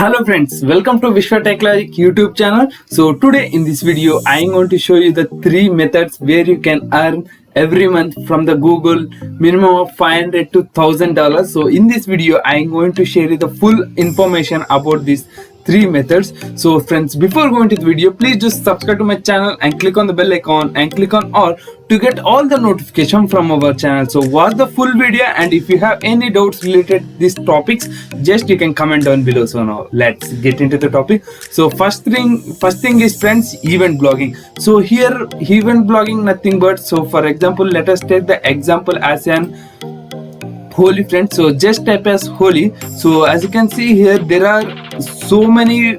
Hello friends, welcome to Vishwa Technology YouTube channel. So today in this video I am going to show you the 3 methods where you can earn every month from the Google minimum of $500 to $1,000. So in this video I am going to share you the full information about these 3 methods. So friends, before going to the video, please just subscribe to my channel and click on the bell icon and click on all to get all the notification from our channel. So watch the full video, and if you have any doubts related to these topics, just you can comment down below. So now let's get into the topic. So first thing is friends, event blogging. So here event blogging nothing but, so for example, let us take the example as an Holy friends. So just type as Holy. So as you can see here, there are so many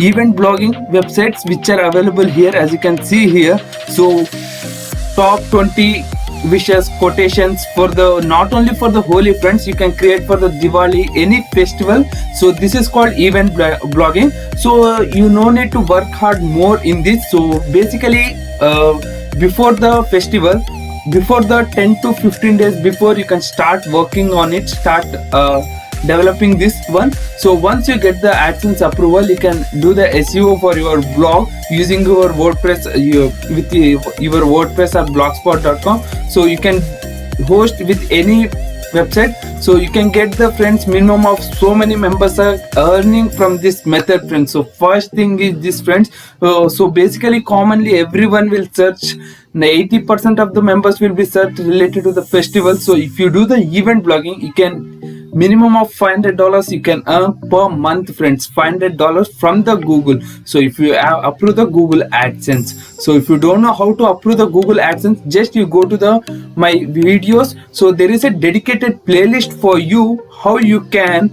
event blogging websites which are available here, as you can see here. So top 20 wishes, quotations for the, not only for the Holy friends, you can create for the Diwali, any festival. So this is called event blogging. So you no need to work hard more in this. So basically before the festival, before the 10 to 15 days before, you can start working on it, start developing this one. So once you get the AdSense approval, you can do the SEO for your blog using your WordPress, with your WordPress or blogspot.com. so you can host with any website. So you can get the friends minimum of so many members are earning from this method friends. So first thing is this friends. So basically commonly everyone will search, 80% of the members will be searched related to the festival. So if you do the event blogging, you can minimum of $500 you can earn per month friends, $500 from the Google. So if you approve the Google AdSense. So if you don't know how to approve the Google AdSense, just you go to the my videos. So there is a dedicated playlist for you how you can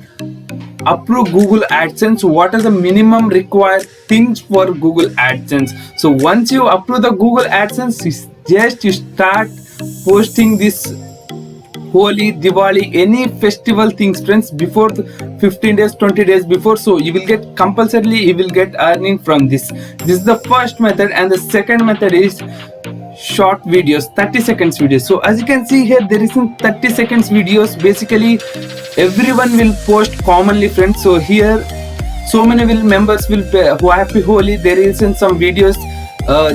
approve Google AdSense, what are the minimum required things for Google AdSense. So once you approve the Google AdSense, just you start posting this Holi, Diwali, any festival things friends before the 15 days, 20 days before. So you will get compulsorily, you will get earning from this. This is the first method. And the second method is short videos, 30 seconds videos. So as you can see here, there is in 30 seconds videos. Basically everyone will post commonly friends. So here so many members will who happy Holi, there is in some videos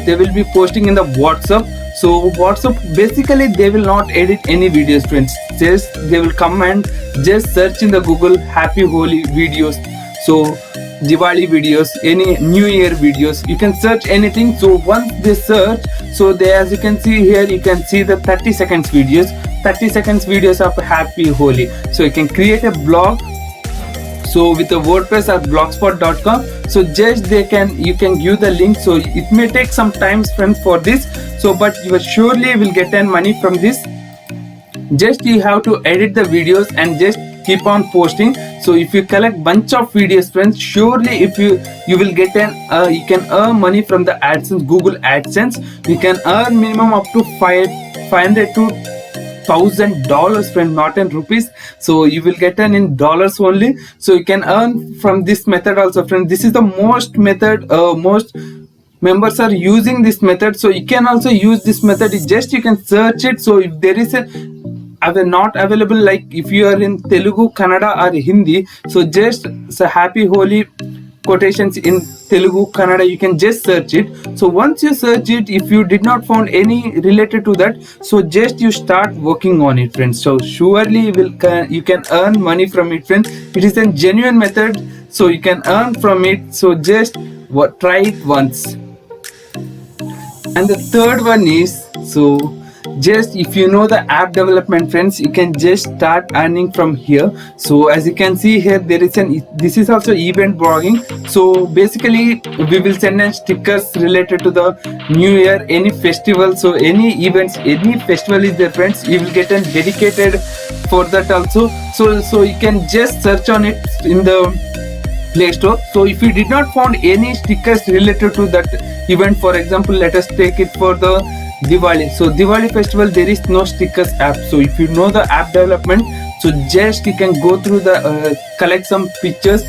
they will be posting in the WhatsApp. So WhatsApp, basically they will not edit any videos friends, just they will come and just search in the Google happy Holi videos, so Diwali videos, any new year videos, you can search anything. So once they search, so they, as you can see here, you can see the 30 seconds videos, 30 seconds videos of happy Holi. So you can create a blog, so with a WordPress or blogspot.com. so just you can give the link. So it may take some time friends for this, so but you surely will get an money from this. Just you have to edit the videos and just keep on posting. So if you collect bunch of videos friends, surely if you will get an you can earn money from the AdSense, Google AdSense. You can earn minimum up to $500 to $1,000 friend, not in rupees. So you will get an in dollars only. So you can earn from this method also friend. This is the most method, most members are using this method. So you can also use this method. It's just you can search it. So if there is a not available, like if you are in Telugu, Kannada or Hindi, so just happy Holi quotations in Telugu, Kannada, you can just search it. So once you search it, if you did not found any related to that, so just you start working on it friends. So surely you can earn money from it friends. It is a genuine method, so you can earn from it. So just try it once. And the third one is, so just if you know the app development friends, you can just start earning from here. So as you can see here, there is this is also event blogging. So basically we will send in stickers related to the new year, any festival. So any events, any festival is there friends, you will get a dedicated for that also. So you can just search on it in the Play Store. So if you did not found any stickers related to that event, for example, let us take it for the Diwali. So Diwali festival, there is no stickers app. So if you know the app development, so just you can go through the collect some pictures,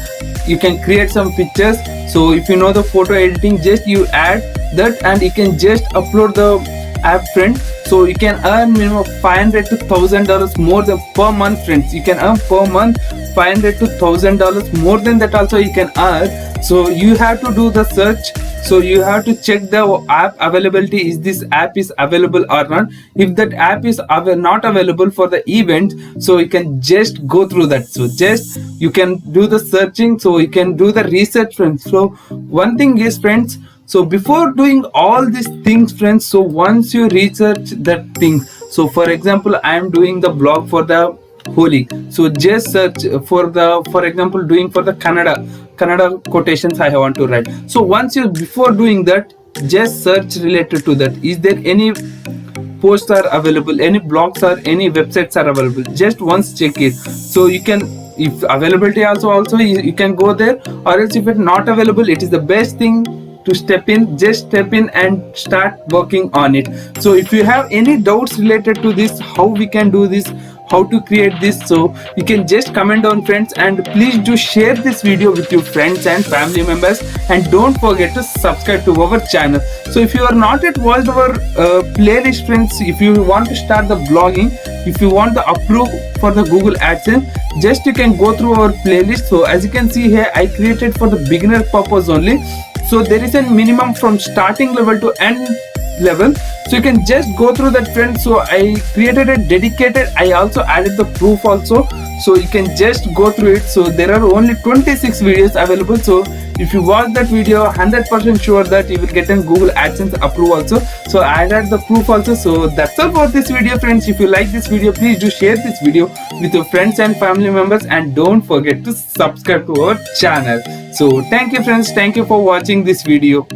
you can create some pictures. So if you know the photo editing, just you add that and you can just upload the app, friends. So you can earn minimum of $500 to $1,000 more than per month, friends. You can earn per month $500 to $1,000 more than that also you can earn. So you have to do the search. So you have to check the app availability. Is this app is available or not? If that app is not available for the event, so you can just go through that. So just you can do the searching. So you can do the research, friends. So one thing is, friends, so before doing all these things, friends, so once you research that thing, so for example, I am doing the blog for the Holi. So just search for example, doing for the Kannada quotations I want to write. So once you, before doing that, just search related to that. Is there any posts are available, any blogs or any websites are available? Just once check it. So you can, if availability also you can go there, or else if it's not available, it is the best thing to step in. Just step in and start working on it. So if you have any doubts related to this, how we can do this, how to create this, so you can just comment down, friends, and please do share this video with your friends and family members, and don't forget to subscribe to our channel. So if you are not yet watched our playlist, friends, if you want to start the blogging, if you want the approve for the Google AdSense, just you can go through our playlist. So as you can see here, I created for the beginner purpose only. So there is a minimum from starting level to end level, so you can just go through that, friends. So I created a dedicated, I also added the proof also, so you can just go through it. So there are only 26 videos available. So if you watch that video, 100% sure that you will get a Google AdSense approve also. So I added the proof also. So that's all for this video, friends. If you like this video, please do share this video with your friends and family members, and don't forget to subscribe to our channel. So thank you, friends, thank you for watching this video.